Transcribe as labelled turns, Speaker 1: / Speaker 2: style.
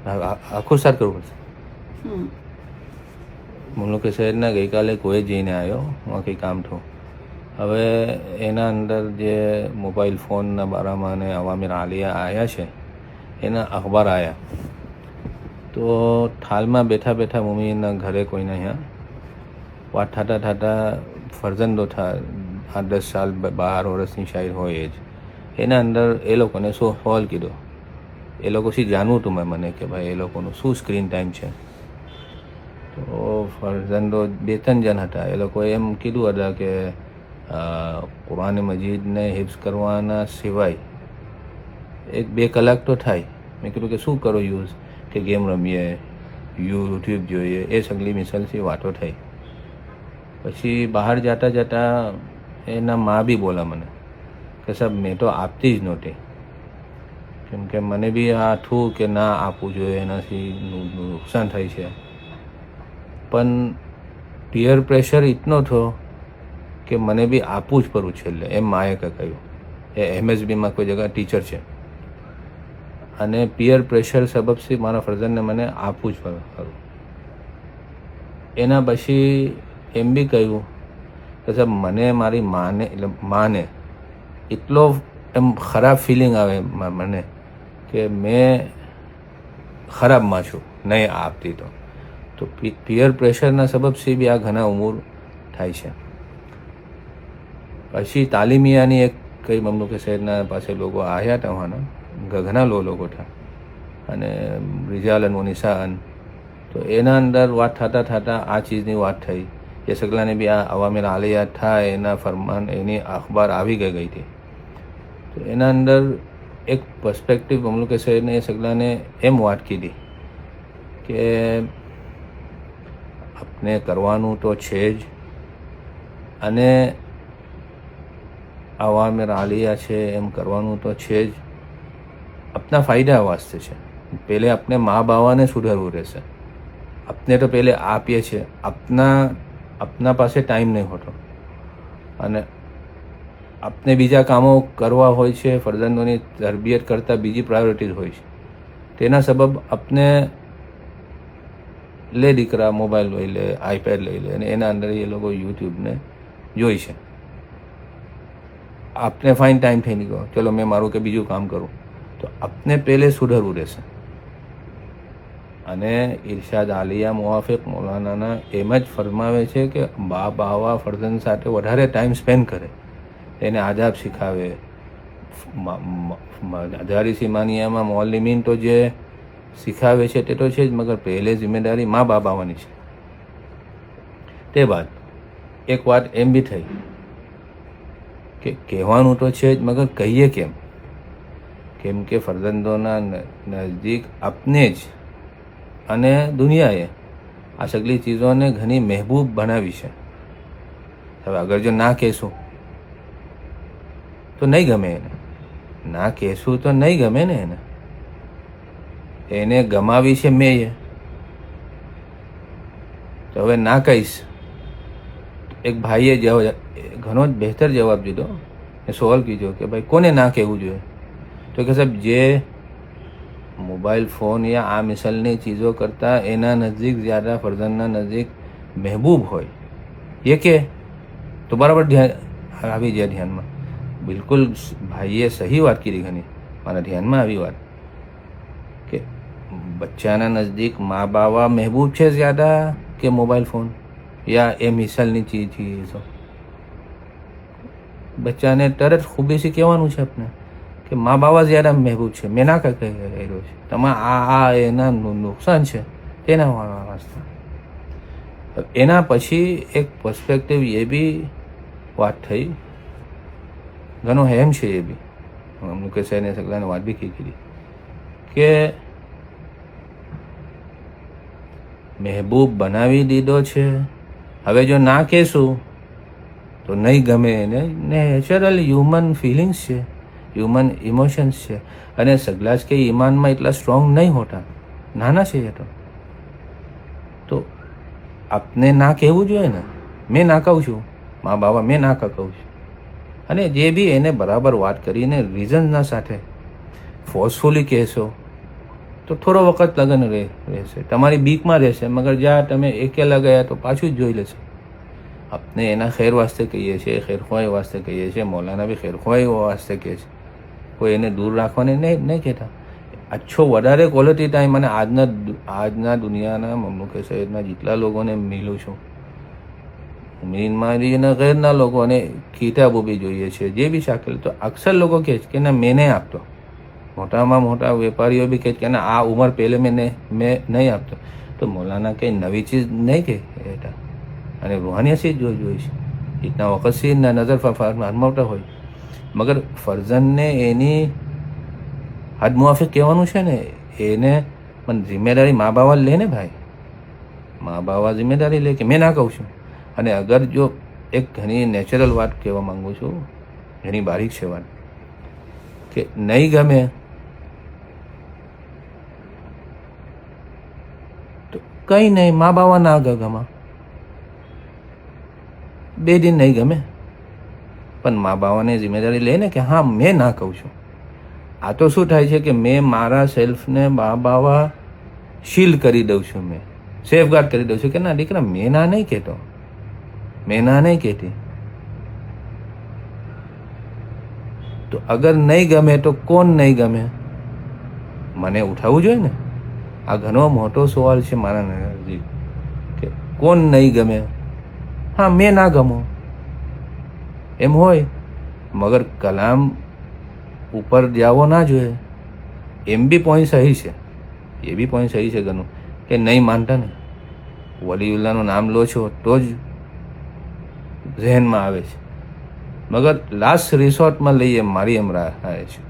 Speaker 1: આખું સ્ટાર્ટ કરવું પડશે. મુલુકે શહેરના ગઈકાલે કોઈ જઈને આવ્યો હું કંઈ કામ થયું. હવે એના અંદર જે મોબાઈલ ફોનના બારામાં અને અવામીર આલિયા આવ્યા છે એના અખબાર આવ્યા. તો થાલમાં બેઠા બેઠા મમ્મીના ઘરે કોઈને અહીંયા વાત થતા થતા ફરજંદો 8-10 સાલ 12 વર્ષની શાયર હોય જ એના અંદર એ લોકોને શું સવાલ કીધો. એ લોકો શી જાણવું હતું મને કે ભાઈ એ લોકોનું શું સ્ક્રીન ટાઈમ છે. તો ફરજંદો 2-3 જણ હતા. એ લોકોએ એમ કીધું હતા કે કુરાન મજીદને હિફ્ઝ કરવાના સિવાય 1-2 કલાક તો થાય. મેં કીધું કે શું કરો યુઝ કે ગેમ રમીએ, યુટ્યુબ જોઈએ, એ સગલી મિસલથી વાતો થઈ. પછી બહાર જતા જતા એના મા બી બોલા મને કે સાહેબ મેં તો આપતી જ નહોતી, કેમ કે મને બી આ થયું કે ના આપવું જોઈએ, એનાથી નુકસાન થાય છે. પણ પિયર પ્રેશર ઇતનો થયો કે મને બી આપવું જ પડું છેલ્લે, એમ માએ કહ્યું. એ MSBમાં કોઈ જગ્યા ટીચર છે અને પિયર પ્રેશર સબબથી મારા ફરજનને મને આપવું જ ખરું. એના પછી એમ બી કહ્યું કે સાહેબ મને મારી માને એટલો એમ ખરાબ ફિલિંગ આવે મને કે મેં ખરાબમાં છું નહીં આપતી. તો પિયર પ્રેશરના સબબથી બી આ ઘણા ઉમર થાય છે. પછી તાલીમિયાની એક કઈ મમનુ કે શહેરના પાસે લોકો આવ્યા હતા, વહાના ઘણા લોકો હતા અને રિજાલન નિશાન. તો એના અંદર વાત થતા થતા આ ચીજની વાત થઈ. એ સગલાને બી આ અવામીર આલિયા થાય એના ફરમાન એની અખબાર આવી ગઈ હતી. તો એના અંદર એક પર્સપેક્ટિવ મમનુ કે શહેરને એ સગલાને એમ વાત કીધી કે આપને કરવાનું તો છે જ, અને અવામીર આલિયા છે એમ કરવાનું તો છે જ, આપના ફાયદા વાસ્તે છે. પહેલે આપણે મા બાવાને સુધારવું રહેશે. આપને તો પહેલે આપીએ છીએ, આપના પાસે ટાઈમ નહીં હોતો અને આપને બીજા કામો કરવા હોય છે, ફરજંદોની તરબિયત કરતાં બીજી પ્રાયોરિટીઝ હોય છે. તેના સબબ આપને લે દીકરા મોબાઈલ લઈ લે, આઈપેડ લઈ લે અને એના અંદર એ લોકો યુટ્યુબને જોઈ છે. આપને ફાઇન ટાઈમ થઈ નીકળો, ચલો મેં મારું કે બીજું કામ કરું. તો આપને પહેલે સુધરવું રહેશે. અને ઇરશાદ આલિયા મુવાફિક મૌલાનાના એમ જ ફરમાવે છે કે બાપ બાવા ફરજંદ સાથે વધારે ટાઈમ સ્પેન્ડ કરે, એને આદાબ શીખાવે. હજારી સીમાનિયામાં મોલ્લિમીન તો જે શીખાવે છે તે તો છે જ, મગર પહેલે જિમ્મેદારી મા બાપ આવવાની છે. તે બાદ એક વાત એમ બી થઈ કે કહેવાનું તો છે જ, મગર કહીએ કેમ કે ફરજંદોના નજદીક આપને જ અને દુનિયાએ આ સગલી ચીજોને ઘણી મહેબૂબ બનાવી છે. હવે અગર જો ના કહેશું તો નહીં ગમે એને, ના કહેશું તો નહીં ગમે ને એને ગમાવી છે મેં. તો હવે ના કહીશ. એક ભાઈએ ઘણો જ બહેતર જવાબ દીધો. એ સવાલ કીધો કે ભાઈ કોને ના કહેવું જોઈએ? તો કે સાહેબ જે મોબાઈલ ફોન યા આ મિસલની ચીજો કરતાં એના નજીક જ્યાદા ફરજંદના નજીક મહેબૂબ હોય એ કે તો બરાબર આવી જાય ધ્યાનમાં. બિલકુલ ભાઈએ સહી વાત કીધી ઘણી, મારા ધ્યાનમાં આવી વાત કે બચ્ચાના નજદીક મા બાવા મહેબૂબ છે જ્યાદા કે મોબાઈલ ફોન યા એ મિસલની ચીજો. બચ્ચાને તરત ખૂબીથી કહેવાનું છે આપણે કે મા બાવા જ્યાદા મહેબૂબ છે, મેં ના કહી રહ્યો છે, તમારે આ એના નુકસાન છે તેના વાસ્તે. એના પછી એક પર્સપેક્ટિવ એ બી વાત થઈ, ઘણો હેમ છે એ બી, મુકેશ સાહેબને સગલાને વાત બી કીધી કે મહેબૂબ બનાવી દીધો છે, હવે જો ના કહેશું તો નહીં ગમે એને. નેચરલ હ્યુમન ફિલિંગ્સ છે, હ્યુમન ઇમોશન્સ છે, અને સગલા જ કે ઈમાનમાં એટલા સ્ટ્રોંગ નહીં હોતા, નાના છે એ તો આપને ના કહેવું જોઈએ ને. મેં ના કહું છું, મા બાબા મેં ના કહું છું. અને જે બી એને બરાબર વાત કરીને રીઝનના સાથે ફોર્સફુલી કહેશો તો થોડો વખત લગ્ન રહેશે, તમારી બીકમાં રહેશે, મગર જ્યાં તમે એકેલા ગયા તો પાછું જ જોઈ લેશે. આપણે એના ખેર વાસ્તે કહીએ છીએ, ખેરખવાઈ વાસ્તે કહીએ છીએ, મૌલાના બી ખેરખવાઈ વાસ્તે કહે છે, કોઈ એને દૂર રાખવાની નહીં કહેતા. અચ્છો વધારે ક્વોલિટી ટાઈમ. અને આજના દુનિયાના મમલુકે શહેરના જેટલા લોકોને મિલું છું, મીનમારીના ઘરના લોકોને કિતાબો બી જોઈએ છે, જે બી શાકેલ, તો અક્સર લોકો કહે છે કે ના મેં નહીં આપતો. મોટામાં મોટા વેપારીઓ બી કહે છે કે ના આ ઉંમર પહેલે મેં નહીં આપતો. તો મૌલાના કંઈ નવી ચીજ નહીં કહે એટા, અને રૂહાનિયા ચીજ જોઈ છે. ઇતના વખત સી નજર ફરમાવતા હોય, મગર ફરજનને એની હદ મુઆફિક કહેવાનું છે ને, એને પણ જિમ્મેદારી મા બાવા લે ને ભાઈ, મા બાવા જિમ્મેદારી લે કે મેં ના કહું છું. અને અગર જો એક ઘણી નેચરલ વાત કહેવા માગું છું, ઘણી બારીક છે વાત, કે નહીં ગમે તો કંઈ નહીં, મા બાવા ના ગમા 2 દિન નહીં ગમે, પણ મા બાવાને જિમ્મેદારી લે ને કે હા મેં ના કહું છું. આ તો શું થાય છે કે મેં મારા સેલ્ફને મા બાવા શીલ્ડ કરી દઉં છું, મેં સેફગાર્ડ કરી દઉં છું કે ના દીકરા મેં ના નહીં કહેતો, મેં ના નહીં કહેતી. તો અગર નહીં ગમે તો કોણ નહીં ગમે, મને ઉઠાવવું જોઈએ ને. આ ઘણો મોટો સવાલ છે મારા નજરથી કે કોણ નહીં ગમે. હા મેં ના ગમો એમ હોય, મગર કલામ ઉપર જાવો ના જોઈએ. એમ બી પોઈન્ટ સહી છે, એ બી પોઈન્ટ સહી છે ઘણું, કે નહીં માનતા ને વલીઉલ્લાહનું નામ લો છો તો જ ઝહેનમાં આવે છે, મગર લાસ્ટ રિસોર્ટમાં લઈએ મારી એમ રાહ છે.